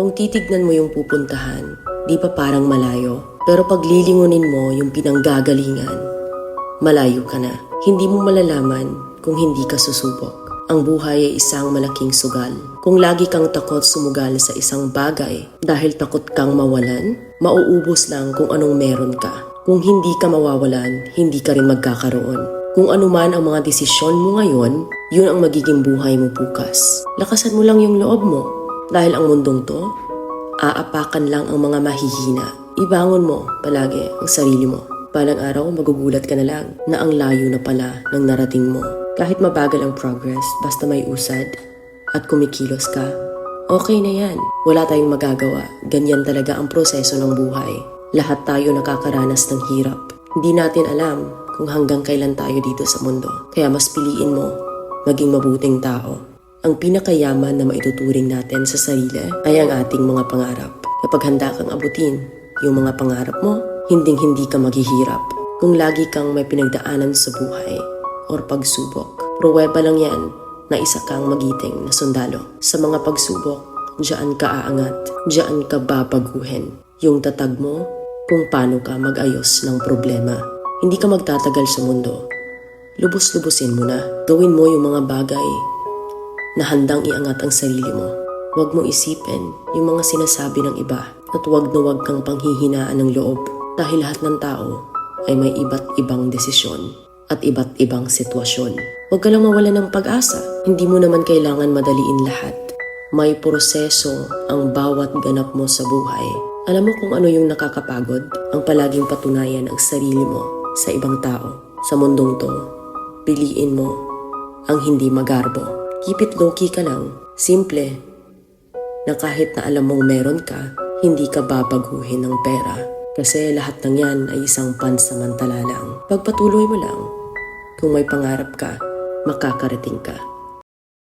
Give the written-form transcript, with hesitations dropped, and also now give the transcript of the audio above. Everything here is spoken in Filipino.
Kung titignan mo yung pupuntahan, di ba parang malayo? Pero pag lilingunin mo yung pinanggagalingan, malayo ka na. Hindi mo malalaman kung hindi ka susubok. Ang buhay ay isang malaking sugal. Kung lagi kang takot sumugal sa isang bagay dahil takot kang mawalan, mauubos lang kung anong meron ka. Kung hindi ka mawawalan, hindi ka rin magkakaroon. Kung ano man ang mga desisyon mo ngayon, yun ang magiging buhay mo bukas. Lakasan mo lang yung loob mo. Dahil ang mundong to, aapakan lang ang mga mahihina. Ibangon mo palagi ang sarili mo. Balang araw, magugulat ka na lang na ang layo na pala ng narating mo. Kahit mabagal ang progress, basta may usad at kumikilos ka, okay na yan. Wala tayong magagawa. Ganyan talaga ang proseso ng buhay. Lahat tayo nakakaranas ng hirap. Hindi natin alam kung hanggang kailan tayo dito sa mundo. Kaya mas piliin mo maging mabuting tao. Ang pinakayaman na maituturing natin sa sarili ay ang ating mga pangarap. Kapag handa kang abutin yung mga pangarap mo, hinding-hindi ka maghihirap. Kung lagi kang may pinagdaanan sa buhay or pagsubok, pruweba lang yan na isa kang magiting na sundalo. Sa mga pagsubok, diyan ka aangat, diyan ka babaguhin. Yung tatag mo kung paano ka mag-ayos ng problema. Hindi ka magtatagal sa mundo. Lubos-lubusin mo na. Gawin mo yung mga bagay na handang iangat ang sarili mo. Huwag mong isipin yung mga sinasabi ng iba at huwag na huwag kang panghihinaan ng loob dahil lahat ng tao ay may iba't ibang desisyon at iba't ibang sitwasyon. Huwag ka lang mawalan ng pag-asa. Hindi mo naman kailangan madaliin lahat. May proseso ang bawat ganap mo sa buhay. Alam mo kung ano yung nakakapagod? Ang palaging patunayan ang sarili mo sa ibang tao. Sa mundong to, piliin mo ang hindi magarbo. Keep it low-key ka lang. Simple. Na kahit na alam mong meron ka, hindi ka babaguhin ng pera. Kasi lahat ng yan ay isang pansamantala lang. Pagpatuloy mo lang. Kung may pangarap ka, makakarating ka.